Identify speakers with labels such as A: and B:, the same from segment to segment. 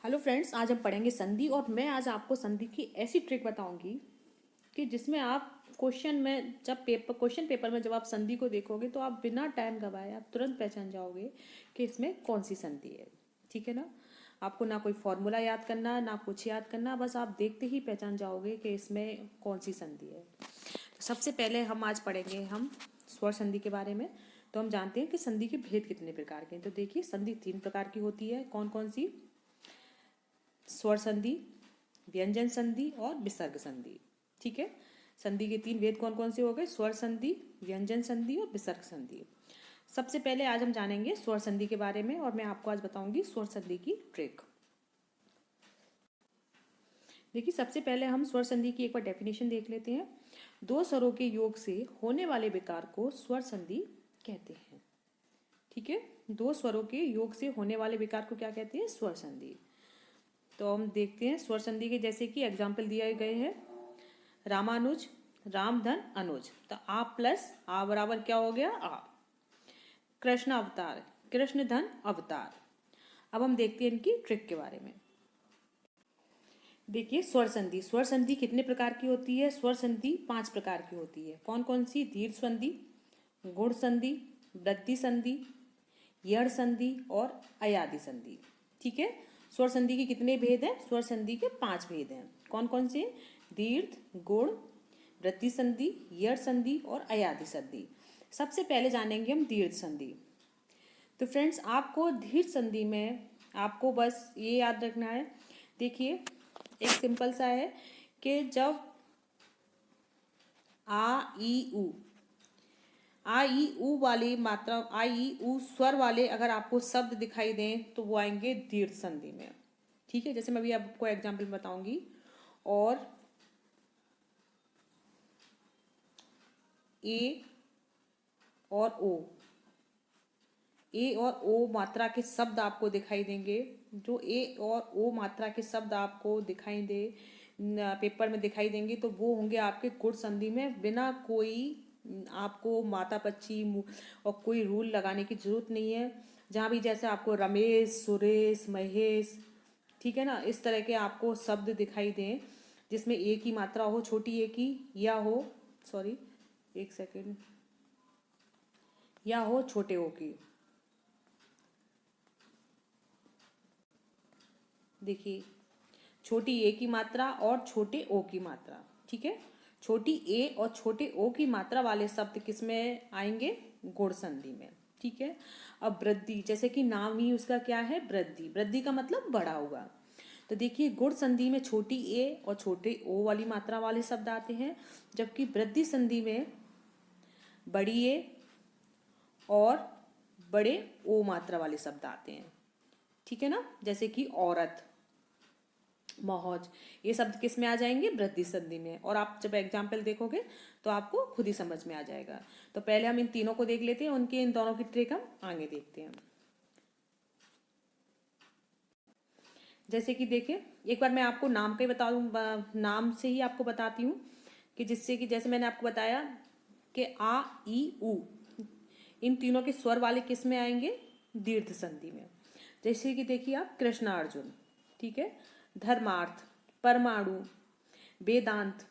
A: Hello friends, आज हम पढ़ेंगे संधि। और मैं आज आपको संधि की ऐसी ट्रिक बताऊंगी कि जिसमें आप क्वेश्चन में जब क्वेश्चन पेपर में जब आप संधि को देखोगे तो आप बिना टाइम गवाए आप तुरंत पहचान जाओगे कि इसमें कौन सी संधि है। ठीक है ना। आपको ना कोई फॉर्मूला याद करना ना कुछ याद करना, बस आप देखते ही पहचान जाओगे कि इसमें कौन सी संधि है। तो सबसे पहले हम आज पढ़ेंगे हम स्वर संधि के बारे में। तो हम जानते हैं कि संधि के भेद कितने प्रकार के हैं। तो देखिए, संधि 3 प्रकार की होती है। कौन कौन सी? स्वर संधि, व्यंजन संधि और विसर्ग संधि। ठीक है। संधि के 3 भेद कौन कौन से हो गए? स्वर संधि, व्यंजन संधि और विसर्ग संधि। सबसे पहले आज हम जानेंगे स्वर संधि के बारे में और मैं आपको आज बताऊंगी स्वर संधि की ट्रिक। देखिए, सबसे पहले हम स्वर संधि की एक बार डेफिनेशन देख लेते हैं। दो स्वरों के योग से होने वाले विकार को स्वर संधि कहते हैं। ठीक है। दो स्वरों के योग से होने वाले विकार को क्या कहते हैं? स्वर संधि। तो हम देखते हैं स्वर संधि के, जैसे कि एग्जाम्पल दिए गए हैं। रामानुज, रामधन, अनुज। तो आ प्लस आ बराबर क्या हो गया? आ। कृष्ण अवतार, कृष्ण धन अवतार। अब हम देखते हैं इनकी ट्रिक के बारे में। देखिए, स्वर संधि। स्वर संधि कितने प्रकार की होती है? स्वर संधि 5 प्रकार की होती है। कौन कौन सी? दीर्घ संधि, गुण संधि, वृद्धि संधि, यड़ संधि और अयादि संधि। ठीक है। स्वर संधि के कितने भेद हैं? स्वर संधि के 5 भेद हैं। कौन कौन से? दीर्घ, गुण, वृद्धि संधि, यड़ संधि और अयादि संधि। सबसे पहले जानेंगे हम दीर्घ संधि। तो फ्रेंड्स, आपको दीर्घ संधि में आपको बस ये याद रखना है। देखिए, एक सिंपल सा है कि जब आ ई उ, आ ई उ वाली मात्रा, आ ई उ स्वर वाले अगर आपको शब्द दिखाई दें तो वो आएंगे दीर्घ संधि में। ठीक है। जैसे मैं अभी आपको एग्जाम्पल बताऊंगी। और ए और ओ, ए और ओ मात्रा के शब्द आपको दिखाई देंगे। जो ए और ओ मात्रा के शब्द आपको दिखाई दे पेपर में दिखाई देंगे तो वो होंगे आपके गुण संधि में, बिना कोई आपको माता पच्ची और कोई रूल लगाने की जरूरत नहीं है। जहाँ भी जैसे आपको रमेश, सुरेश, महेश, ठीक है ना, इस तरह के आपको शब्द दिखाई दें जिसमें ए की मात्रा हो, छोटी ए की, या हो, सॉरी एक सेकेंड, या हो छोटे ओ की। देखिए, छोटी ए की मात्रा और छोटे ओ की मात्रा। ठीक है। छोटी ए और छोटे ओ की मात्रा वाले शब्द किस में आएंगे? गुण संधि में। ठीक है। अब वृद्धि, जैसे कि नाम ही उसका क्या है? वृद्धि। वृद्धि का मतलब बढ़ा हुआ। तो देखिए, गुण संधि में छोटी ए और छोटे ओ वाली मात्रा वाले शब्द आते हैं, जबकि वृद्धि संधि में बड़ी ए और बड़े ओ मात्रा वाले शब्द आते हैं। ठीक है ना। जैसे कि औरत, मौज, ये शब्द किस में आ जाएंगे? वृद्धि संधि में। और आप जब एग्जाम्पल देखोगे तो आपको खुद ही समझ में आ जाएगा। तो पहले हम इन तीनों को देख लेते हैं, उनके इन दोनों की ट्रिक हम आगे देखते हैं। जैसे कि देखिए, एक बार मैं आपको नाम के बता दूं, नाम से ही आपको बताती हूँ कि जिससे कि जैसे मैंने आपको बताया कि आ ई उ, इन तीनों के स्वर वाले किस में आएंगे? दीर्घ संधि में। जैसे कि देखिए आप, कृष्णार्जुन, ठीक है, धर्मार्थ, परमाणु, वेदांत।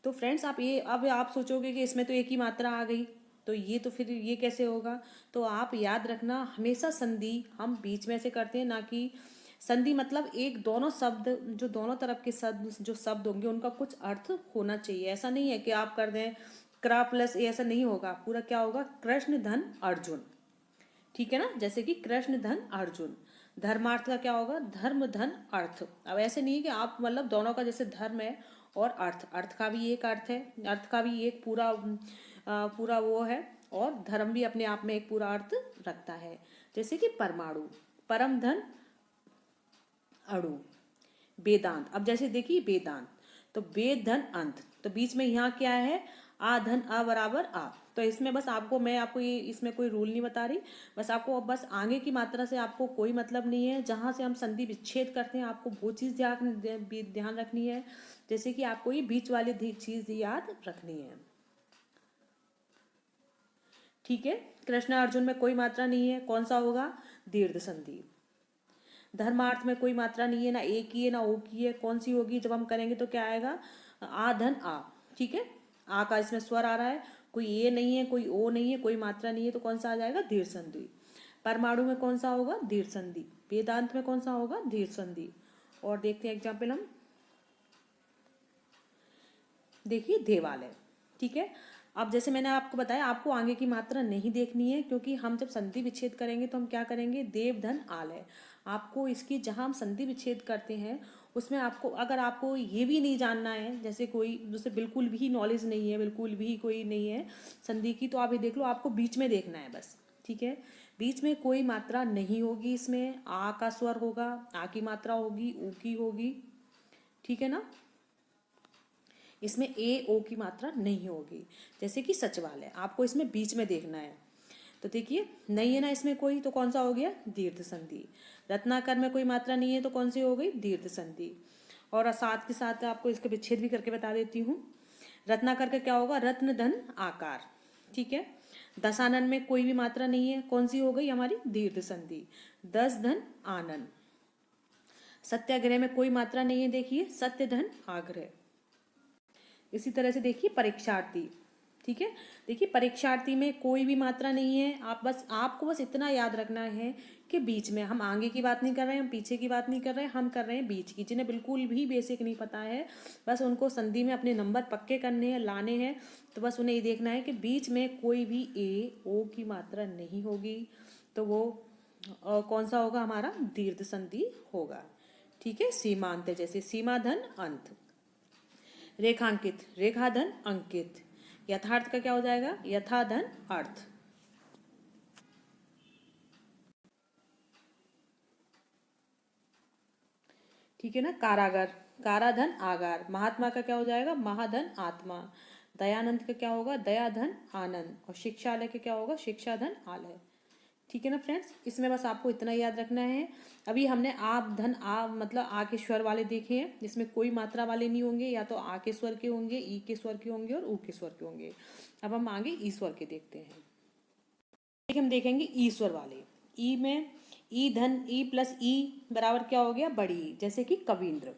A: तो फ्रेंड्स, आप ये अब आप सोचोगे कि इसमें तो एक ही मात्रा आ गई, तो ये तो फिर ये कैसे होगा? तो आप याद रखना, हमेशा संधि हम बीच में से करते हैं, ना कि संधि मतलब एक दोनों शब्द, जो दोनों तरफ के शब्द जो शब्द होंगे उनका कुछ अर्थ होना चाहिए। ऐसा नहीं है कि आप कर दें क्रा प्लस ए, ऐसा नहीं होगा। पूरा क्या होगा? कृष्ण धन अर्जुन। ठीक है ना। जैसे कि कृष्ण धन अर्जुन। धर्मार्थ का क्या होगा? धर्म धन अर्थ। अब ऐसे नहीं है कि आप मतलब दोनों का, जैसे धर्म है और अर्थ, अर्थ का भी एक अर्थ है, अर्थ का भी एक पूरा पूरा वो है, और धर्म भी अपने आप में एक पूरा अर्थ रखता है। जैसे कि परमाणु, परम धन अणु, वेदांत। अब जैसे देखिए वेदांत, तो वेद धन अंत, तो बीच में यहाँ क्या है? आ धन आ बराबर आ। तो इसमें बस आपको, मैं आपको ये इसमें कोई रूल नहीं बता रही, बस आपको बस आगे की मात्रा से आपको कोई मतलब नहीं है। जहाँ से हम संधि विच्छेद करते हैं आपको वो चीज़ ध्यान रखनी है। जैसे कि आपको ये बीच वाली चीज़ याद रखनी है। ठीक है। कृष्ण अर्जुन में कोई मात्रा नहीं है, कौन सा होगा? दीर्घ संधि। धर्मार्थ में कोई मात्रा नहीं है, ना ए की है ना ओ की है, कौन सी होगी? जब हम करेंगे तो क्या आएगा? आ धन आ। ठीक है, आ का इसमें स्वर आ रहा है, कोई ए नहीं है, कोई ओ नहीं है, कोई मात्रा नहीं है, तो कौन सा आ जाएगा? दीर्घ संधि। परमाणु में कौन सा होगा? दीर्घ संधि। वेदांत में कौन सा होगा? दीर्घ संधि। और देखते हैं एग्जाम्पल हम, देखिए देवालय। ठीक है, अब जैसे मैंने आपको बताया, आपको आगे की मात्रा नहीं देखनी है, क्योंकि हम जब संधि विच्छेद करेंगे तो हम क्या करेंगे? देव धन आलय। आपको इसकी, जहां हम संधि विच्छेद करते हैं उसमें आपको, अगर आपको ये भी नहीं जानना है, जैसे कोई जैसे बिल्कुल भी नॉलेज नहीं है, बिल्कुल भी कोई नहीं है संधि की, तो आप ये देख लो, आपको बीच में देखना है बस। ठीक है, बीच में कोई मात्रा नहीं होगी, इसमें आ का स्वर होगा, आ की मात्रा होगी, ऊ की होगी। ठीक है ना, इसमें ए ओ की मात्रा नहीं होगी। जैसे कि सचिवालय, आपको इसमें बीच में देखना है। तो देखिए, नहीं है ना इसमें कोई, तो कौन सा हो गया? दीर्घ संधि। रत्नाकर में कोई मात्रा नहीं है, तो कौन सी हो गई? दीर्घ संधि। और साथ के साथ आपको इसका विच्छेद भी करके बता देती हूँ। रत्नाकर का क्या होगा? रत्न धन आकार। ठीक है, दशानन में कोई भी मात्रा नहीं है, कौन सी हो गई हमारी? दीर्घ संधि। दस धन आनन। सत्याग्रह में कोई मात्रा नहीं है, देखिए सत्य धन आग्रह। इसी तरह से देखिए परीक्षार्थी। ठीक है, देखिए परीक्षार्थी में कोई भी मात्रा नहीं है। आपको बस इतना याद रखना है कि बीच में, हम आगे की बात नहीं कर रहे हैं, हम पीछे की बात नहीं कर रहे हैं, हम कर रहे हैं बीच की। जिन्हें बिल्कुल भी बेसिक नहीं पता है, बस उनको संधि में अपने नंबर पक्के करने हैं, लाने हैं। तो बस उन्हें ये देखना है कि बीच में कोई भी ए ओ की मात्रा नहीं होगी, तो वो कौन सा होगा? हमारा दीर्घ संधि होगा। ठीक है, सीमांत, जैसे सीमा धन अंत। रेखांकित, रेखाधन अंकित। यथार्थ का क्या हो जाएगा? यथाधन अर्थ। ठीक है ना, कारागार, काराधन आगार। महात्मा का क्या हो जाएगा? महाधन आत्मा। दयानंद का क्या होगा? दयाधन आनंद। और शिक्षालय का क्या होगा? शिक्षाधन आलय। ठीक है ना फ्रेंड्स, इसमें बस आपको इतना याद रखना है। अभी हमने आप धन आ मतलब आ के स्वर वाले देखे हैं, जिसमें कोई मात्रा वाले नहीं होंगे, या तो आ के स्वर के होंगे, ई के स्वर के होंगे और ऊ के स्वर के होंगे। अब हम आगे ई स्वर के देखते हैं। हम देखेंगे ई स्वर वाले। ई में ई धन ई प्लस ई बराबर क्या हो गया? बड़ी ई। जैसे कि कवींद्र,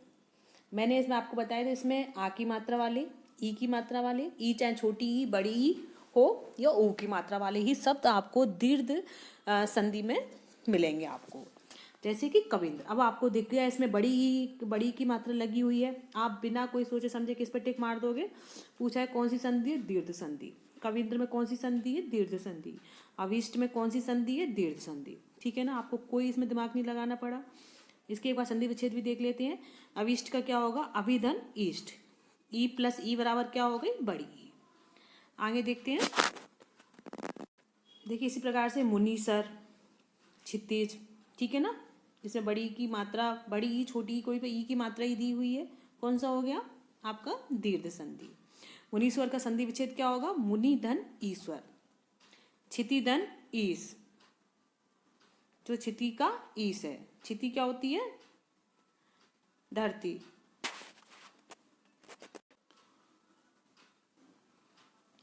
A: मैंने इसमें आपको बताया था, इसमें आ की मात्रा वाले, ई की मात्रा वाले, ई चाहे छोटी ई बड़ी ई हो, या ओ की मात्रा वाले ही शब्द आपको दीर्घ संधि में मिलेंगे आपको। जैसे कि कविंद्र, अब आपको दिख गया इसमें बड़ी की मात्रा लगी हुई है, आप बिना कोई सोचे समझे किस पर टिक मार दोगे? पूछा है कौन सी संधि है? दीर्घ संधि। कविंद्र में कौन सी संधि है? दीर्घ संधि। अविष्ट में कौन सी संधि है? दीर्घ संधि। ठीक है ना, आपको कोई इसमें दिमाग नहीं लगाना पड़ा। इसके एक बार संधि विच्छेद भी देख लेते हैं। अविष्ट का क्या होगा? अभिधन ईष्ट। ई प्लस ई बराबर क्या हो गई? बड़ी ई। आगे देखते हैं, देखिए इसी प्रकार से मुनीसर, क्षितिज। ठीक है ना, जिसमें बड़ी की मात्रा, बड़ी ई छोटी कोई पे ई की मात्रा ही दी हुई है, कौन सा हो गया? आपका दीर्घ संधि। मुनीश्वर का संधि विच्छेद क्या होगा? मुनि धन ईश्वर। क्षिति धन ईश, जो क्षिति का ईश है। क्षिति क्या होती है? धरती।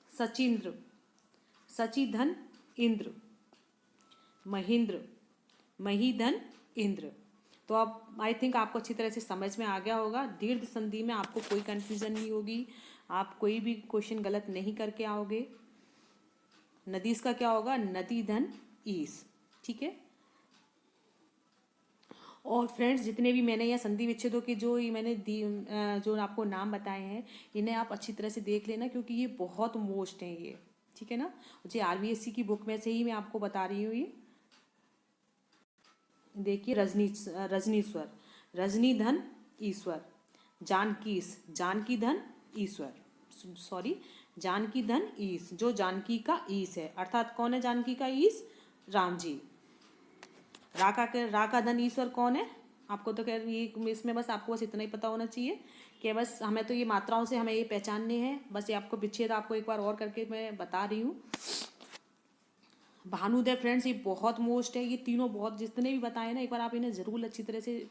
A: सचिंद्र, सची धन इंद्र। महेंद्र, मही धन इंद्र। तो अब आई थिंक आपको अच्छी तरह से समझ में आ गया होगा। दीर्घ संधि में आपको कोई कंफ्यूजन नहीं होगी, आप कोई भी क्वेश्चन गलत नहीं करके आओगे। नदीस का क्या होगा? नदी धन ईस। ठीक है, और फ्रेंड्स जितने भी मैंने यहाँ संधि विच्छेदों के जो ये मैंने जो आपको नाम बताए हैं, इन्हें आप अच्छी तरह से देख लेना, क्योंकि ये बहुत मोस्ट हैं ये। ठीक है ना, जी आरबीएससी की बुक में से ही मैं आपको बता रही हूँ ये। देखिए रजनीश्वर, रजनी धन ईश्वर। जानकीस, जानकी धन ईश्वर, सॉरी जानकी धन ईश, जो जानकी का ईश है, अर्थात कौन है जानकी का ईश? राम जी। राका धन ईश्वर कौन है? आपको तो खैर ये इसमें बस आपको बस इतना ही पता होना चाहिए कि बस हमें तो ये मात्राओं से हमें ये पहचानने हैं। बस ये आपको विच्छेद आपको एक बार और करके मैं बता रही हूँ। भानुदय फ्रेंड्स ये बहुत मोस्ट है, ये तीनों बहुत जितने भी बताए ना, एक बार आप इन्हें ज़रूर अच्छी तरह से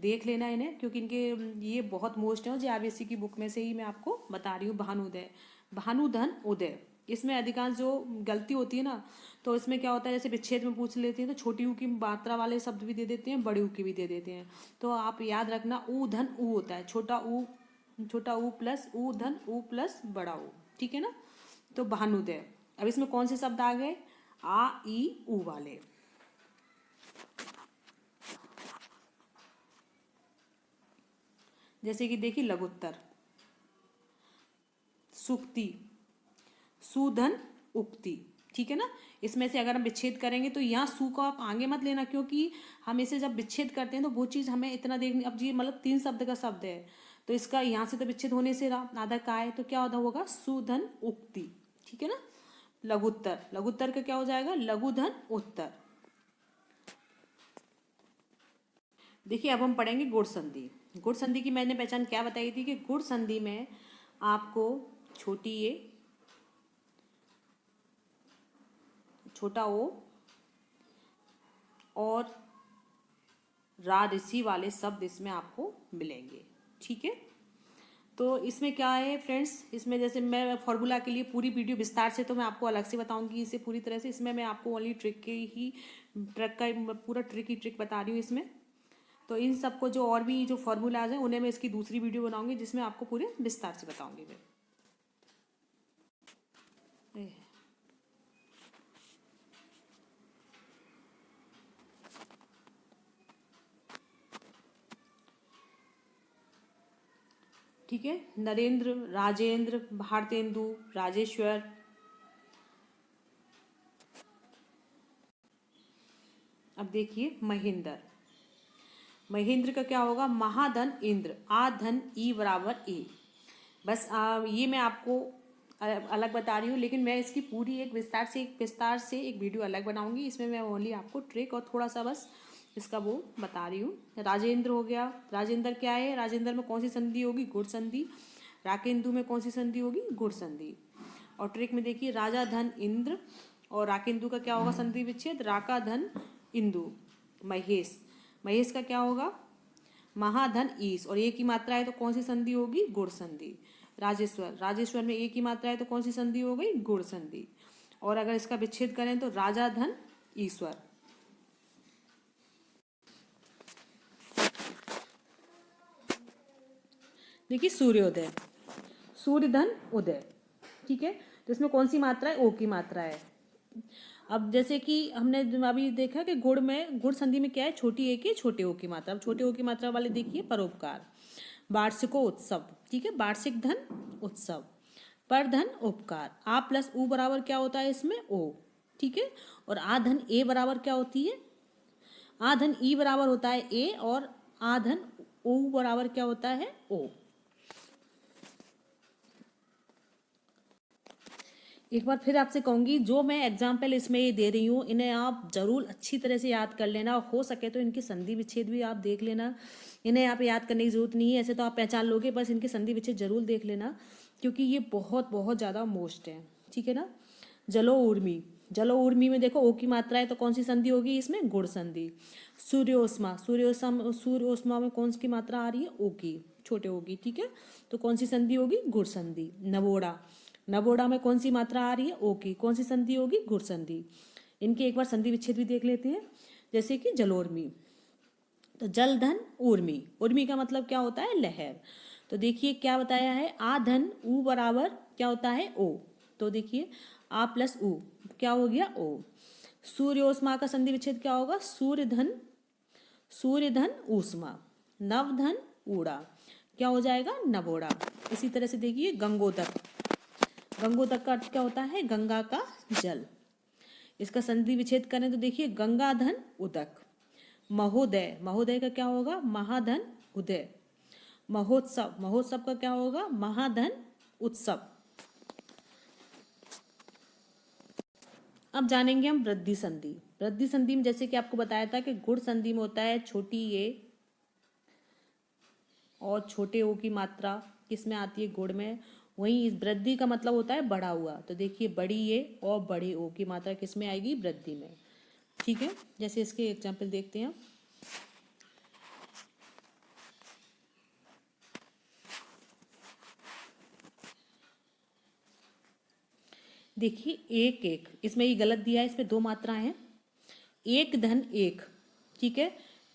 A: देख लेना इन्हें, क्योंकि इनके ये बहुत मोस्ट है, जो आरबीएससी की बुक में से ही मैं आपको बता रही हूँ। भानुदय, भानुधन उदय, इसमें अधिकांश जो गलती होती है ना, तो इसमें क्या होता है, जैसे विच्छेद में पूछ लेते हैं तो छोटी ऊ की मात्रा वाले शब्द भी दे देते हैं, बड़ी ऊ की भी दे देते हैं। तो आप याद रखना, ऊ धन ऊ होता है, छोटा ऊ प्लस ऊ धन ऊ प्लस बड़ा ऊ, ठीक है ना। तो भानुदय। अब इसमें कौन से शब्द आ गए, आ ई ऊ वाले। जैसे कि देखिए लघुत्तर, सुक्ति, सुधन उक्ति, ठीक है ना। इसमें से अगर हम विच्छेद करेंगे तो यहाँ सु को आप आगे मत लेना, क्योंकि हम इसे जब विच्छेद करते हैं तो वो चीज़ हमें इतना देखनी, अब ये मतलब 3 शब्द का शब्द है, तो इसका यहाँ से तो विच्छेद होने से रहा, आधा का है, तो क्या होता होगा, सुधन उक्ति, ठीक है ना। लघुत्तर, लघुत्तर का क्या हो जाएगा, लघुधन उत्तर। देखिए अब हम पढ़ेंगे गुण संधि। गुण संधि की मैंने पहचान क्या बताई थी कि गुण संधि में आपको छोटी ए, छोटा ओ और रा ऋषि वाले शब्द इसमें आपको मिलेंगे, ठीक है। तो इसमें क्या है फ्रेंड्स, इसमें जैसे मैं फॉर्मूला के लिए पूरी वीडियो विस्तार से तो मैं आपको अलग से बताऊंगी इसे पूरी तरह से। इसमें मैं आपको ओनली ट्रिक का पूरा ट्रिक ही ट्रिक बता रही हूँ इसमें। तो इन सबको जो और भी जो फॉर्मूलाज हैं उन्हें मैं इसकी दूसरी वीडियो बनाऊंगी जिसमें आपको पूरे विस्तार से बताऊंगी मैं। ठीक है, नरेंद्र, राजेंद्र, भारतेंदु, राजेश्वर। अब देखिए महेंद्र, महेंद्र का क्या होगा, महाधन इंद्र, आ धन ई बराबर ए। बस ये मैं आपको अलग बता रही हूँ, लेकिन मैं इसकी पूरी एक विस्तार से एक वीडियो अलग बनाऊंगी। इसमें मैं ओनली आपको ट्रिक और थोड़ा सा बस इसका वो बता रही हूँ। राजेंद्र हो गया, राजेंद्र क्या है, राजेंद्र में कौन सी संधि होगी, गुण संधि। राकेंदु में कौन सी संधि होगी, गुण संधि। और ट्रिक में देखिए राजा धन इंद्र और राकेंदु का क्या होगा संधि विच्छेद, राका धन इंदु। महेश, महेश का क्या होगा, महाधन ईश और ए की मात्रा है तो कौन सी संधि होगी, गुण संधि। राजेश्वर, राजेश्वर में ए की मात्रा है तो कौन सी संधि हो गई, गुण संधि। और अगर इसका विच्छेद करें तो राजा धन ईश्वर। देखिए सूर्योदय, सूर्य धन उदय, ठीक है। तो इसमें कौन सी मात्रा है, ओ की मात्रा है। अब जैसे कि हमने अभी देखा कि गुण में, गुण संधि में क्या है, छोटी ए की छोटे ओ की मात्रा। अब छोटे ओ की मात्रा वाले देखिए परोपकार, वार्षिकोत्सव, ठीक है, वार्षिक धन उत्सव, पर धन उपकार। आ प्लस उ बराबर क्या होता है इसमें, ओ, ठीक है। और आ धन ए बराबर क्या होती है, आ धन ई बराबर होता है ए, और आ धन ओ बराबर क्या होता है, ओ। एक बार फिर आपसे कहूंगी, जो मैं एग्जाम्पल इसमें ये दे रही हूँ इन्हें आप जरूर अच्छी तरह से याद कर लेना। हो सके तो इनकी संधि विच्छेद भी आप देख लेना। इन्हें आप याद करने की जरूरत नहीं है, ऐसे तो आप पहचान लोगे, बस इनकी संधि विच्छेद जरूर देख लेना, क्योंकि ये बहुत बहुत ज़्यादा मोस्ट है, ठीक है ना। जलो उर्मी, जलो उर्मी में देखो ओ की मात्रा है तो कौन सी संधि होगी इसमें, गुण संधि। सूर्योस्मा, सूर्योस्मा में कौन सी मात्रा आ रही है, ओ की, छोटे ओ की, ठीक है। तो कौन सी संधि होगी, गुण संधि। नवोड़ा, नवोड़ा में कौन सी मात्रा आ रही है, ओ की, कौन सी संधि होगी, गुण संधि। इनके एक बार संधि विच्छेद भी देख लेते हैं, जैसे कि जलोर्मी। तो जल धन उर्मी, उर्मी का मतलब क्या होता है, लहर। तो देखिए क्या बताया है, आ धन उ बराबर क्या होता है, ओ। तो देखिए आ प्लस उ क्या हो गया, ओ। सूर्योष्मा का संधि विच्छेद क्या होगा, सूर्य धन ऊष्मा। नव धन ऊड़ा, क्या हो जाएगा, नवोड़ा। इसी तरह से देखिए गंगोदक, गंगोदक का अर्थ क्या होता है, गंगा का जल। इसका संधि विच्छेद करें तो देखिए गंगा धन उदक। महोदय, महोदय का क्या होगा, महाधन उदय। महोत्सव, महोत्सव का क्या होगा, महाधन उत्सव। अब जानेंगे हम वृद्धि संधि। वृद्धि संधि में जैसे कि आपको बताया था कि गुण संधि में होता है छोटी ए और छोटे ओ की मात्रा किसमें आती है, गुण में। वहीं इस वृद्धि का मतलब होता है बढ़ा हुआ। तो देखिए बड़ी ए और बड़े ओ की मात्रा किसमें आएगी, वृद्धि में, ठीक है। जैसे इसके एग्जाम्पल देखते हैं। देखिए एक एक, इसमें ये गलत दिया है, इसमें दो मात्राएं हैं। एक धन एक, ठीक है।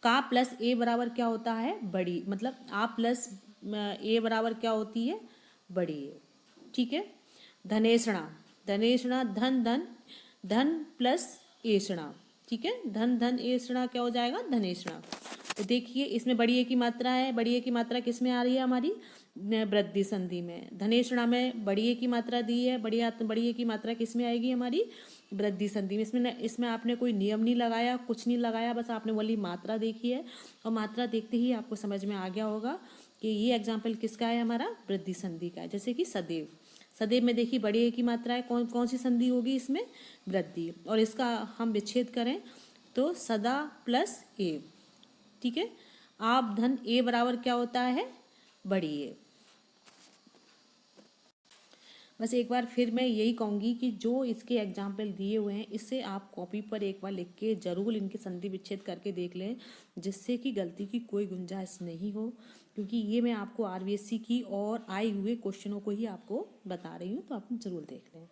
A: का प्लस ए बराबर क्या होता है, बड़ी, मतलब आ प्लस ए बराबर क्या होती है, बड़ी ए, ठीक है। धनेषणा, धनेषणा धन धन, धन प्लस एषणा, ठीक है। धन धन एषणा क्या हो जाएगा, धनेषणा। तो देखिए इसमें बड़ी ए की मात्रा है, बड़ी ए की मात्रा किस में आ रही है, हमारी वृद्धि संधि में। धनेषणा में बड़ी ए की मात्रा दी है, बड़ी ए की मात्रा किस में आएगी, हमारी वृद्धि संधि में। इसमें आपने कोई नियम नहीं लगाया, कुछ नहीं लगाया, बस आपने वाली मात्रा देखी है और मात्रा देखते ही आपको समझ में आ गया होगा कि ये एग्जाम्पल किसका है, हमारा वृद्धि संधि का है। जैसे कि सदैव, सदैव में देखिए बड़ी ए की मात्रा है, कौन कौन सी संधि होगी इसमें, वृद्धि। और इसका हम विच्छेद करें तो सदा प्लस ए, ठीक है। आप धन ए बराबर क्या होता है, बड़ी ए। बस एक बार फिर मैं यही कहूँगी कि जो इसके एग्जाम्पल दिए हुए हैं इससे आप कॉपी पर एक बार लिख के जरूर इनके संधि विच्छेद करके देख लें, जिससे कि गलती की कोई गुंजाइश नहीं हो, क्योंकि ये मैं आपको आरबीएससी की और आए हुए क्वेश्चनों को ही आपको बता रही हूँ, तो आप जरूर देख लें।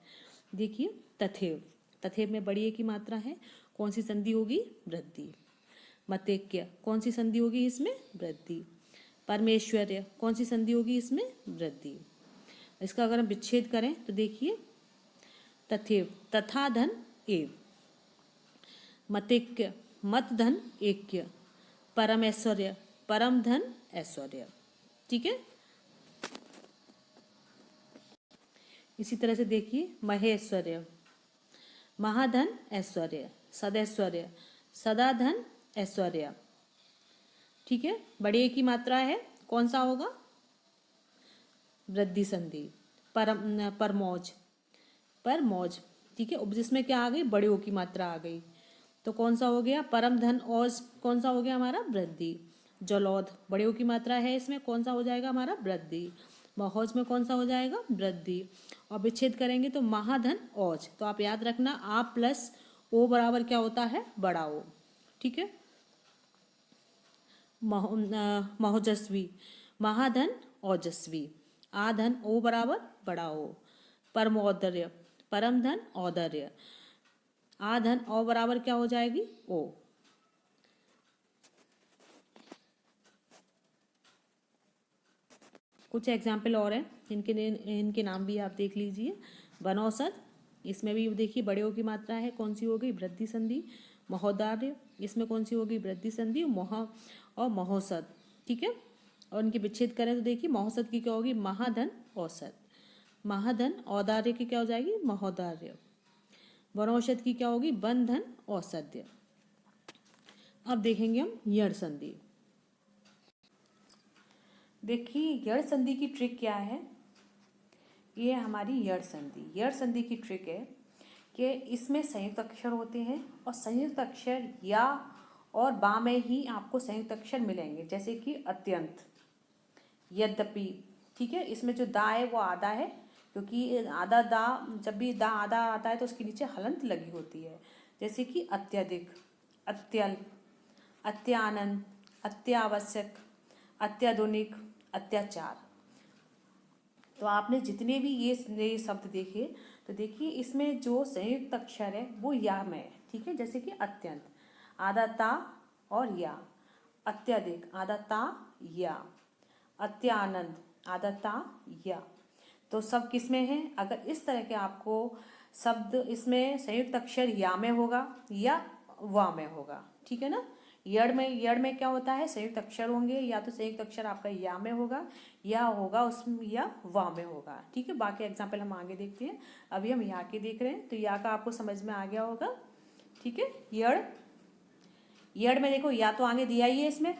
A: देखिए तथैव, तथैव में बड़ी ए की मात्रा है, कौन सी संधि होगी, वृद्धि। मतेक्य, कौन सी संधि होगी इसमें, वृद्धि। परमेश्वर्य, कौन सी संधि होगी इसमें, वृद्धि। इसका अगर हम विच्छेद करें तो देखिए तथैव, तथा धन एव। मतेक्य, मत धन ऐक्य। परम ऐश्वर्य, परम धन ऐश्वर्य, ठीक है। इसी तरह से देखिए महेश्वर्य, महाधन ऐश्वर्य। सदैश्वर्य, सदा धन ऐश्वर्य, ठीक है। बड़ी ए की मात्रा है, कौन सा होगा, वृद्धि संधि। परम, परमौज, परमौज, ठीक है। अब जिसमें क्या आ गई, बड़े ओ की मात्रा आ गई, तो कौन सा हो गया, परम धन औज, कौन सा हो गया हमारा, वृद्धि। जलौध, बड़े ओ की मात्रा है, इसमें कौन सा हो जाएगा हमारा, वृद्धि। महोज में कौन सा हो जाएगा, वृद्धि। और विच्छेद करेंगे तो महाधन औज, तो आप याद रखना आ प्लस ओ बराबर क्या होता है, बड़ा ओ, ठीक है। महोजस्वी, महाधन ओजस्वी। आधन ओ बराबर बड़ा ओ। परमौदर्य, परम धन औदर्य। आधन ओ बराबर क्या हो जाएगी, ओ। कुछ एग्जाम्पल और हैं, इनके नाम भी आप देख लीजिए। वनौषध, इसमें भी देखिए बड़े ओ की मात्रा है, कौन सी होगी, वृद्धि संधि। महोदार्य, इसमें कौन सी होगी, वृद्धि संधि। और महोषध, ठीक है। और इनके विच्छेद करें तो देखिए महोषध की क्या होगी, महाधन औसत। महाधन, औदार्य की क्या हो जाएगी, महोदार्य। वनौषध की क्या होगी, वन धन औषध्य। अब देखेंगे हम यण संधि। देखिए यण संधि की ट्रिक क्या है, ये हमारी यण संधि। यण संधि की ट्रिक है कि इसमें संयुक्त अक्षर होते हैं और संयुक्त अक्षर या और बा में ही आपको संयुक्त अक्षर मिलेंगे, जैसे कि अत्यंत, यद्यपि, ठीक है। इसमें जो दा है वो आधा है, क्योंकि आधा दा, जब भी दा आधा आता है तो उसके नीचे हलंत लगी होती है, जैसे कि अत्यधिक, अत्यल्प, अत्यानंद, अत्यावश्यक, अत्याधुनिक, अत्याचार। तो आपने जितने भी ये शब्द देखे, तो देखिए इसमें जो संयुक्त अक्षर है वो या में है, ठीक है। जैसे कि अत्यंत, आधा ता और या। अत्यधिक, आधा ता या। अत्यानंद, आधा ता या। तो सब किस में है, अगर इस तरह के आपको शब्द इसमें संयुक्त अक्षर या में होगा या वा में होगा, ठीक है ना। यड़ में क्या होता है, संयुक्त अक्षर होंगे, या तो संयुक्त अक्षर आपका या में होगा या होगा उसमें या वा में होगा, ठीक है। बाकी एग्जाम्पल हम आगे देखते हैं, अभी हम या के देख रहे हैं, तो या का आपको समझ में आ गया होगा, ठीक है। यड़ में देखो या तो आगे दिया ही है इसमें,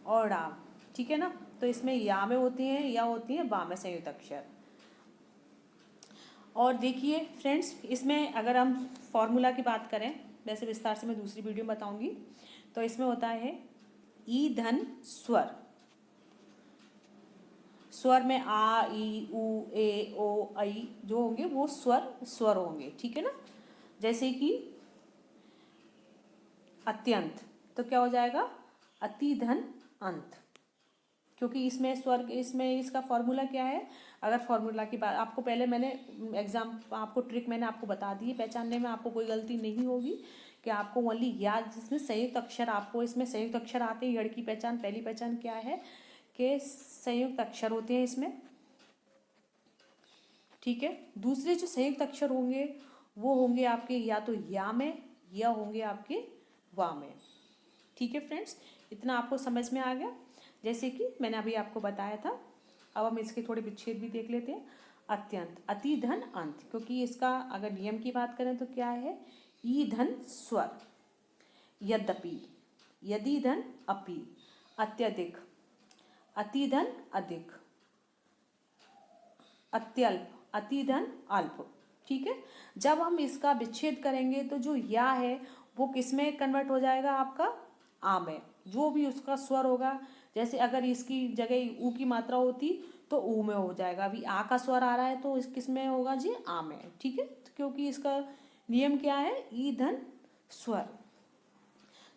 A: और डा, ठीक है ना। तो इसमें या में होती हैं या होती है वा में संयुक्त अक्षर। और देखिए फ्रेंड्स, इसमें अगर हम फॉर्मूला की बात करें, वैसे विस्तार से मैं दूसरी वीडियो में बताऊंगी, तो इसमें होता है ई धन स्वर। स्वर में आ, ई, उ, ए, ओ, ऐ जो होंगे वो स्वर होंगे, ठीक है ना। जैसे कि अत्यंत, तो क्या हो जाएगा, अति धन अंत, क्योंकि इसमें स्वर, इसमें इसका फॉर्मूला क्या है। अगर फॉर्मूला की बात आपको पहले मैंने एग्जाम आपको ट्रिक मैंने आपको बता दी है, पहचानने में आपको कोई गलती नहीं होगी कि आपको ओनली या जिसमें संयुक्त अक्षर, आपको इसमें संयुक्त अक्षर आते हैं। यड़ की पहचान, पहली पहचान क्या है कि संयुक्त अक्षर होते हैं इसमें, ठीक है। दूसरे जो संयुक्त अक्षर होंगे वो होंगे आपके या तो या में या होंगे आपके वा में, ठीक है फ्रेंड्स। इतना आपको समझ में आ गया, जैसे कि मैंने अभी आपको बताया था। अब हम इसके थोड़े विच्छेद भी देख लेते हैं। अत्यंत, अति धन अंत, क्योंकि इसका अगर नियम की बात करें तो क्या है, ई धन स्वर, यद्यपि, यदि धन अपि, अत्यधिक, अति धन अधिक, अत्यल्प, अति धन अल्प, ठीक है। जब हम इसका विच्छेद करेंगे तो जो या है वो किस में कन्वर्ट हो जाएगा, आपका आ में। जो भी उसका स्वर होगा, जैसे अगर इसकी जगह ऊ की मात्रा होती तो ऊ में हो जाएगा। अभी आ का स्वर आ रहा है तो इस किस में होगा जी, आ में, ठीक है। तो क्योंकि इसका नियम क्या है, ई धन स्वर,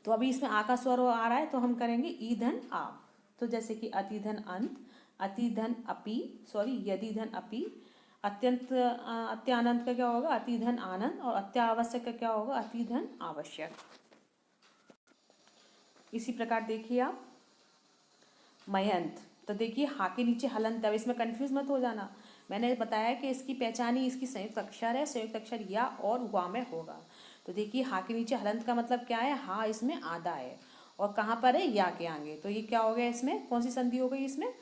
A: तो अभी इसमें आ का स्वर आ रहा है तो हम करेंगे ई धन आ। तो जैसे कि अति धन अंत, अति धन अपि, सॉरी यदि धन अपि, अत्यंत अत्यानंत का क्या होगा, अति धन आनंद, और अत्यावश्यक का क्या होगा, अति धन आवश्यक। इसी प्रकार देखिए आप मयंत, तो देखिए हा के नीचे हलंत। अब इसमें कंफ्यूज मत हो जाना, मैंने बताया कि इसकी पहचान ही इसकी संयुक्त अक्षर है, संयुक्त अक्षर या और वा में होगा। तो देखिए हा के नीचे हलंत का मतलब क्या है, हा इसमें आधा है और कहाँ पर है, या के आगे। तो ये क्या हो गया, इसमें कौन सी संधि हो गई, इसमें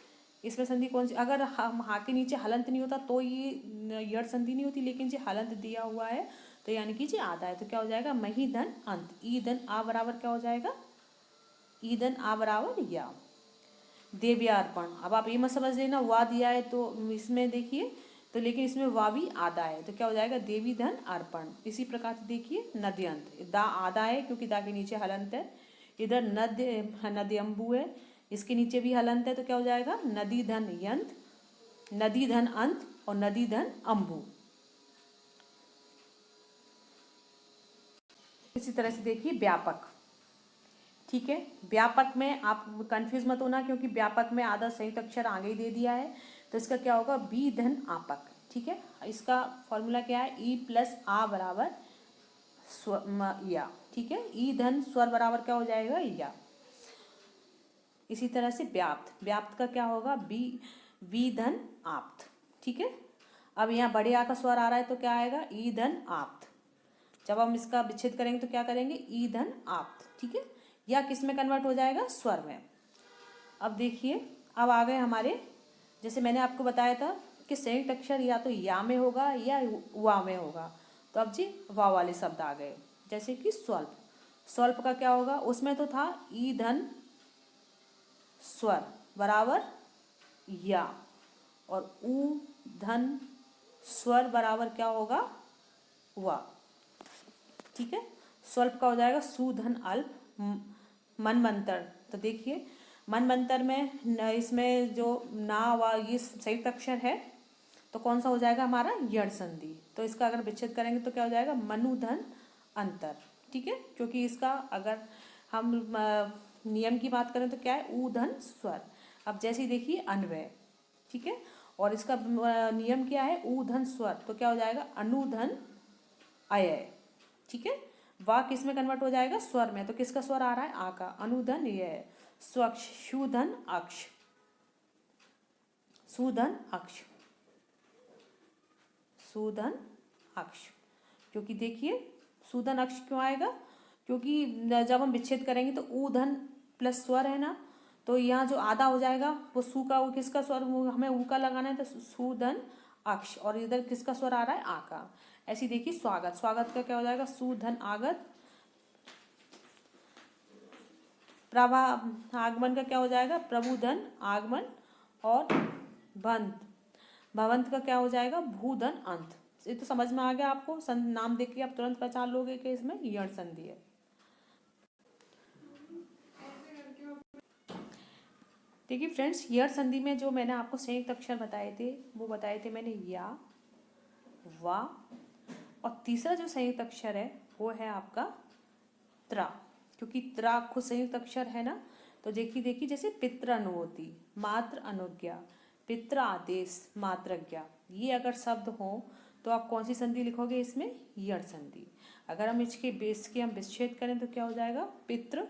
A: इसमें संधि कौन सी, अगर हा के नीचे हलंत नहीं होता तो ये यड़ संधि नहीं होती, लेकिन जी हलंत दिया हुआ है तो यानी कि जी आधा है। तो क्या हो जाएगा, मही धन अंत, ई धन आ बराबर क्या हो जाएगा, ई धन आ बराबर या। देव्यार्पण, अब आप ये मत समझ लेना वा दिया है तो इसमें देखिए तो, लेकिन इसमें वा भी आधा है तो क्या हो जाएगा, देवी धन अर्पण। इसी प्रकार से देखिए नद्यंत, दा आधा है क्योंकि दा के नीचे हलंत है। इधर नद्य, नद्यम्बु है, इसके नीचे भी हलंत है तो क्या हो जाएगा, नदी धन यंत, नदी धन अंत और नदी धन अम्बु। इसी तरह से देखिए व्यापक, ठीक है। व्यापक में आप कंफ्यूज मत होना क्योंकि व्यापक में आधा संयुक्त अक्षर आगे ही दे दिया है, तो इसका क्या होगा, बी धन आपक, ठीक है। इसका फॉर्मूला क्या है, ई प्लस आ बराबर या, ठीक है। ई धन स्वर बराबर क्या हो जाएगा, या। इसी तरह से व्याप्त, व्याप्त का क्या होगा, बी धन आप्त, ठीक है। अब यहाँ बड़े आ का स्वर आ रहा है तो क्या आएगा, ई धन आप्त। जब हम इसका विच्छेद करेंगे तो क्या करेंगे, ई धन आप्त, ठीक है। या किस में कन्वर्ट हो जाएगा, स्वर में। अब देखिए अब आ गए हमारे, जैसे मैंने आपको बताया था कि संयुक्त अक्षर या तो या में होगा या वा में होगा, तो अब जी वा वाले शब्द आ गए, जैसे कि स्वल्प। स्वल्प का क्या होगा, उसमें तो था ई धन स्वर बराबर या, और ऊ धन स्वर बराबर क्या होगा, वा, ठीक है। स्वल्प का हो जाएगा सुधन अल्प। मनमंत्र, तो देखिए मनमंत्र में इसमें जो ना व ये संयुक्त अक्षर है तो कौन सा हो जाएगा हमारा, यड़ संधि। तो इसका अगर विच्छेद करेंगे तो क्या हो जाएगा, मनुधन अंतर, ठीक है। क्योंकि इसका अगर हम नियम की बात करें तो क्या है, ऊधन स्वर। अब जैसे देखिए अन्वय, ठीक है, और इसका नियम क्या है, ऊधन स्वर, तो क्या हो जाएगा, अनुधन अय, ठीक है। वा किस में कन्वर्ट हो जाएगा, स्वर में। तो किसका स्वर आ रहा है, आ का, अनुधन ये स्वक्ष, शुधन अक्ष, सुधन अक्ष, सुधन अक्ष। क्योंकि देखिए सुधन अक्ष क्यों आएगा, क्योंकि जब हम विच्छेद करेंगे तो ऊधन प्लस स्वर है ना, तो यहाँ जो आधा हो जाएगा वो सु का, वो किसका स्वर, हमें ऊ का लगाना है तो सुधन अक्ष, और इधर किसका स्वर आ रहा है, आ का। ऐसी देखिए स्वागत, स्वागत का क्या हो जाएगा, सुधन आगत। प्रभा आगमन का क्या हो जाएगा, प्रभुधन आगमन। और भंत, भवंत का क्या हो जाएगा, भूधन अंत। ये तो समझ में आ गया आपको, नाम देख के आप तुरंत पहचान लोगे कि इसमें यण संधि है। देखिए फ्रेंड्स, यण संधि में जो मैंने आपको संयुक्त अक्षर बताए थे वो बताए थे मैंने या, वा, और तीसरा जो संयुक्त अक्षर है वो है आपका त्रा। क्योंकि त्रा खुद संयुक्त अक्षर है ना, तो देखिए जैसे पितृ अनुमति, मातृ अनुज्ञा, पितृ आदेश, मातृज्ञा, ये अगर शब्द हो तो आप कौन सी संधि लिखोगे इसमें? यण संधि। अगर हम इसके बेस के हम विच्छेद करें तो क्या हो जाएगा? पितृ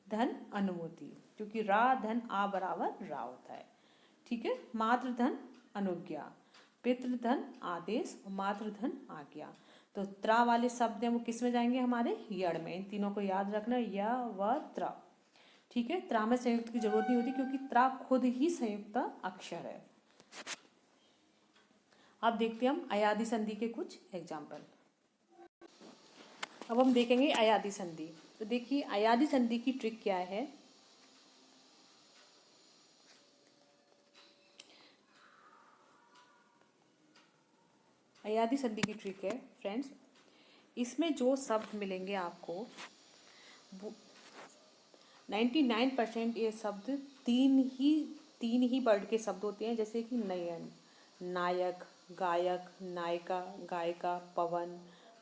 A: धन अनुमति, क्योंकि रा धन आ बराबर रा होता है। ठीक है, मातृ धन अनुज्ञा, पितृधन आदेश और मातृधन आज्ञा। तो त्रा वाले शब्द हैं वो किस में जाएंगे? हमारे यण में। इन तीनों को याद रखना, य व त्र। ठीक है, त्रा में संयुक्त की जरूरत नहीं होती क्योंकि त्रा खुद ही संयुक्त अक्षर है। अब देखते हैं हम अयादि संधि के कुछ एग्जाम्पल। अब हम देखेंगे अयादि संधि। तो देखिए अयादि संधि की ट्रिक क्या है। अयादि संधि की ट्रिक है फ्रेंड्स, इसमें जो शब्द मिलेंगे आपको 99% ये शब्द तीन ही वर्ड के शब्द होते हैं, जैसे कि नयन, नायक, गायक, नायिका, गायिका, पवन,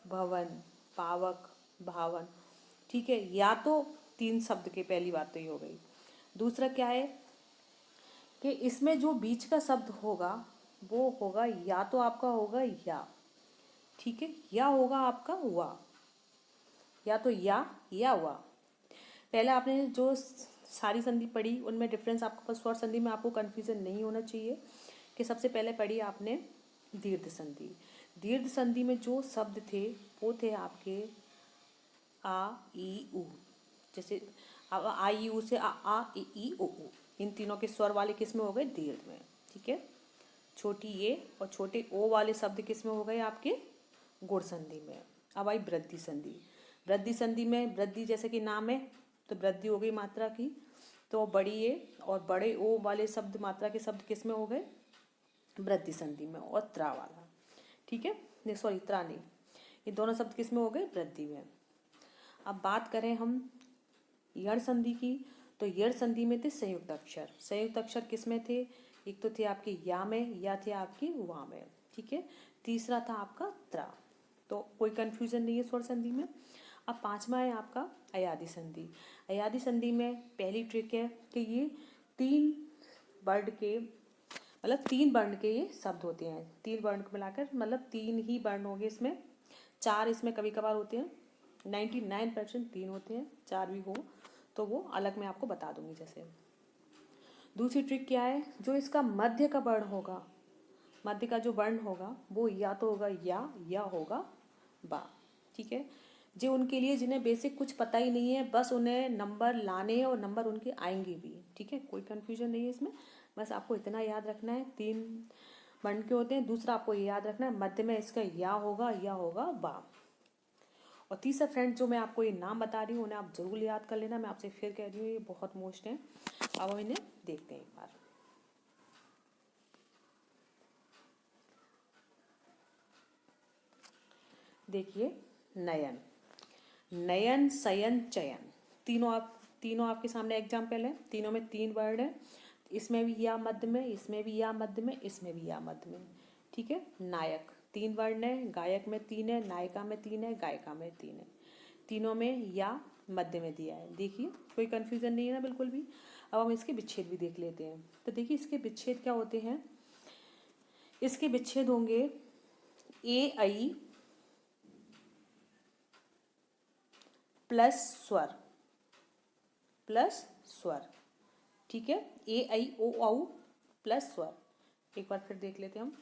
A: भवन, पावक, भावन। ठीक है, या तो 3 शब्द के, पहली बात तो ये हो गई। दूसरा क्या है कि इसमें जो बीच का शब्द होगा वो होगा या तो आपका होगा या, ठीक है, या होगा आपका वा, या तो या हुआ। पहले आपने जो सारी संधि पढ़ी उनमें डिफरेंस आपके पास, स्वर संधि में आपको कन्फ्यूजन नहीं होना चाहिए कि सबसे पहले पढ़ी आपने दीर्घ संधि। दीर्घ संधि में जो शब्द थे वो थे आपके आ ई उ, जैसे आ ई उ से आ ई ओ उ, इन तीनों के स्वर वाले किस में हो गए? दीर्घ में। ठीक है, छोटी ए और छोटे ओ वाले शब्द किस में हो गए? आपके गुण संधि में। अब आई वृद्धि संधि। वृद्धि संधि में वृद्धि जैसे कि नाम है तो वृद्धि हो गई मात्रा की, तो बड़ी ए और बड़े ओ वाले शब्द, मात्रा के शब्द किस में हो गए? वृद्धि संधि में। और त्रा वाला, ठीक है, नहीं सॉरी त्रा नहीं, ये दोनों शब्द किस में हो गए? वृद्धि में। अब बात करें हम यण संधि की, तो यण संधि में थे संयुक्त अक्षर। संयुक्त अक्षर किस में थे? एक तो थे आपके या में, या थे आपकी वा में। ठीक है, तीसरा था आपका त्रा। तो कोई कंफ्यूजन नहीं है स्वर संधि में। अब 5वां है आपका अयादि संधि। अयादि संधि में पहली ट्रिक है कि ये 3 वर्ड के, मतलब 3 वर्ण के ये शब्द होते हैं। 3 वर्ण को मिलाकर मतलब 3 ही वर्ण होंगे इसमें, 4 इसमें कभी कभार होते हैं। 99% 3 होते हैं, 4 भी हो तो वो अलग मैं आपको बता दूंगी। जैसे दूसरी ट्रिक क्या है, जो इसका मध्य का वर्ण होगा, मध्य का जो वर्ण होगा वो या तो होगा या होगा बा। ठीक है, जो उनके लिए जिन्हें बेसिक कुछ पता ही नहीं है, बस उन्हें नंबर लाने हैं और नंबर उनके आएंगे भी। ठीक है, कोई कन्फ्यूजन नहीं है इसमें, बस आपको इतना याद रखना है 3 वर्ण के होते हैं। दूसरा आपको ये याद रखना है मध्य में इसका या होगा बा। और तीसरा फ्रेंड जो मैं आपको ये नाम बता रही हूँ उन्हें आप जरूर याद कर लेना। मैं आपसे फिर कह रही हूँ ये बहुत मोस्ट हैं। अब हम इन्हें देखते हैं एक बार। देखिए नयन, नयन, शयन, चयन, तीनों आपके सामने एग्जाम्पल है। तीनों में 3 वर्ड है, इसमें भी या मध्य में, इसमें भी या मध्य में, इसमें भी या मध्य में। ठीक है, नायक 3 वर्ण है, गायक में 3 है, नायिका में 3 है, गायिका में 3 है। तीनों में या मध्य में दिया है। देखिए कोई कंफ्यूजन नहीं है ना बिल्कुल भी। अब हम इसके विच्छेद भी देख लेते हैं। तो देखिए इसके विच्छेद क्या होते हैं। इसके विच्छेद होंगे ए आई प्लस स्वर। ठीक है, ए आई ओ औ प्लस स्वर। एक बार फिर देख लेते हैं हम।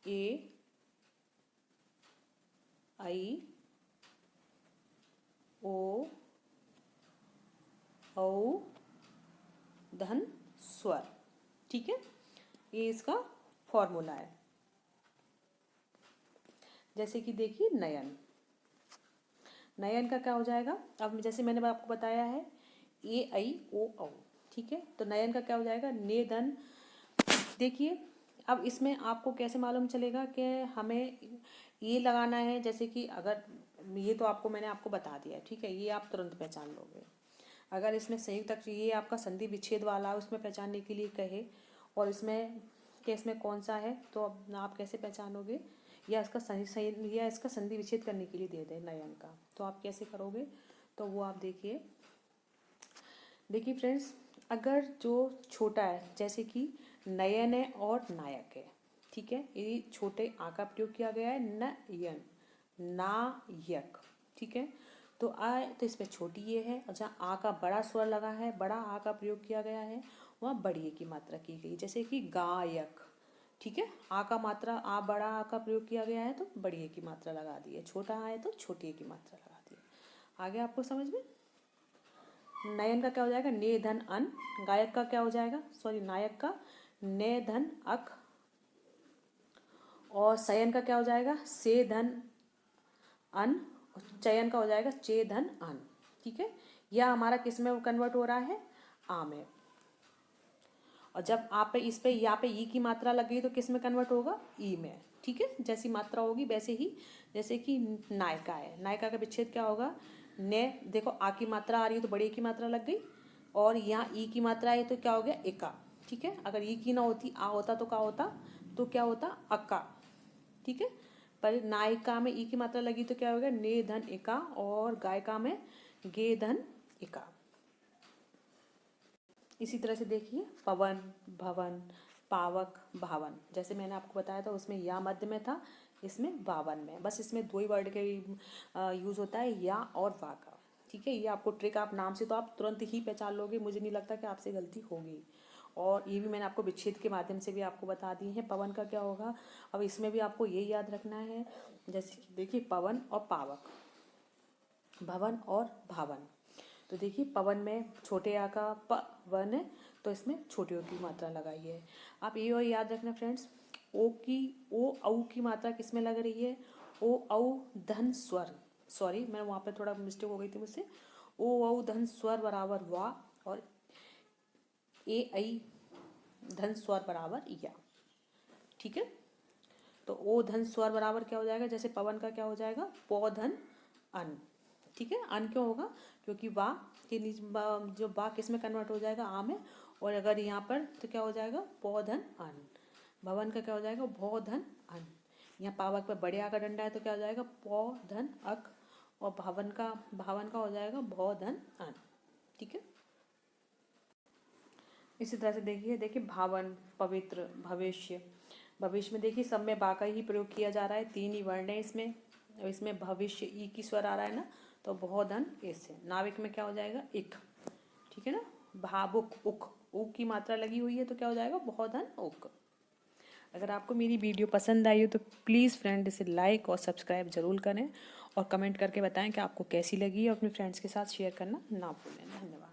A: ए आई ओ औ धन स्वर। ठीक है, ये इसका फॉर्मूला है। जैसे कि देखिए नयन, नयन का क्या हो जाएगा। अब जैसे मैंने आपको बताया है ए आई ओ औ। ठीक है, तो नयन का क्या हो जाएगा? ने धन। देखिए अब इसमें आपको कैसे मालूम चलेगा कि हमें ये लगाना है। जैसे कि अगर ये तो आपको मैंने आपको बता दिया, ठीक है, ये आप तुरंत पहचान लोगे। अगर इसमें संयुक्त अक्षर ये आपका संधि विच्छेद वाला उसमें पहचानने के लिए कहे और इसमें कि इसमें कौन सा है, तो अब आप कैसे पहचानोगे? या इसका संधि विच्छेद करने के लिए दे दे नयन का, तो आप कैसे करोगे? तो वो आप देखिए देखिए फ्रेंड्स, अगर जो छोटा है जैसे कि नयन है और नायक है, ठीक है, ये छोटे आ का प्रयोग किया गया है, नयन, नायक, ठीक है। तो आ तो इसमें छोटी ये है, और जहाँ आ का बड़ा स्वर लगा है, बड़ा आ का प्रयोग किया गया है, वहाँ बड़ी ए की मात्रा की गई, जैसे कि गायक, ठीक है। आ का मात्रा, आ बड़ा आ का प्रयोग किया गया है तो बड़ी ए की मात्रा लगा दी है, छोटा आ है तो छोटी ए की मात्रा लगा दी है। आगे आपको समझ में। नयन का क्या हो जाएगा, ने धन अन। गायक का क्या हो जाएगा, सॉरी नायक का ने धन अक। और सयन का क्या हो जाएगा, से धन अन। चयन का हो जाएगा चे धन अन, ठीक है। यह हमारा किस में कन्वर्ट हो रहा है, आ में। और जब आप पे इस पे यहाँ पे ई की मात्रा लग गई तो किस में कन्वर्ट होगा, ई में, ठीक है। जैसी मात्रा होगी वैसे ही, जैसे कि नायका है, नायका का विच्छेद क्या होगा, ने, देखो आ की मात्रा आ रही है तो बड़ी ए की मात्रा लग गई, और यहाँ ई की मात्रा आई तो क्या हो गया, एका, ठीक है। अगर ई की ना होती, आ होता तो क्या होता, तो क्या होता, अक्का, ठीक है। पर नायिका में ई की मात्रा लगी तो क्या हो गया, ने धन एका, और गायिका में गे धन एका। इसी तरह से देखिए पवन, भवन, पावक, भावन, जैसे मैंने आपको बताया था उसमें या मध्य में था, इसमें बावन में, बस इसमें दो ही वर्ड के यूज़ होता है, या और वा का, ठीक है। ये आपको ट्रिक, आप नाम से तो आप तुरंत ही पहचान लोगे, मुझे नहीं लगता कि आपसे गलती होगी। और ये भी मैंने आपको विच्छेद के माध्यम से भी आपको बता दी है। पवन का क्या होगा, अब इसमें भी आपको यही याद रखना है, जैसे कि देखिए पवन और पावक, भवन और भावन। तो देखिए पवन में छोटे आ का वन है तो इसमें छोटे ओ की मात्रा लगाई है। आप ये और याद रखना फ्रेंड्स, ओ की, ओ औ की मात्रा किस में लग रही है, ओ औ धन स्वर, सॉरी मैं वहाँ पे थोड़ा मिस्टेक हो गई थी मुझसे, ओ औ धन स्वर बराबर वा, और ए ऐ धन स्वर बराबर या, ठीक है। तो ओ धन स्वर बराबर क्या हो जाएगा, जैसे पवन का क्या हो जाएगा, पौ धन अन, ठीक है। अन क्यों होगा, क्योंकि वा के नीचे जो बा किस में कन्वर्ट हो जाएगा, आ में, और अगर यहाँ पर तो क्या हो जाएगा, पौ धन अन। भवन का क्या हो जाएगा, भौ धन अन। यहाँ पावक पे बड़े आ का डंडा है तो क्या हो जाएगा, पौ धन अक, और भावन का हो जाएगा भौ धन अन, ठीक है। इसी तरह से देखिए भावन, पवित्र, भविष्य, भविष्य में देखिए सब में बा का ही प्रयोग किया जा रहा है, तीन ही वर्ण है इसमें, और इसमें भविष्य ई की स्वर आ रहा है ना, तो बहुधन ऐसे। नाविक में क्या हो जाएगा, इक, ठीक है ना। भावुक, उक, उक की मात्रा लगी हुई है तो क्या हो जाएगा, बहुधन उक। अगर आपको मेरी वीडियो पसंद आई हो तो प्लीज़ फ्रेंड इसे लाइक और सब्सक्राइब जरूर करें, और कमेंट करके बताएं कि आपको कैसी लगी, और अपने फ्रेंड्स के साथ शेयर करना ना भूलें। धन्यवाद।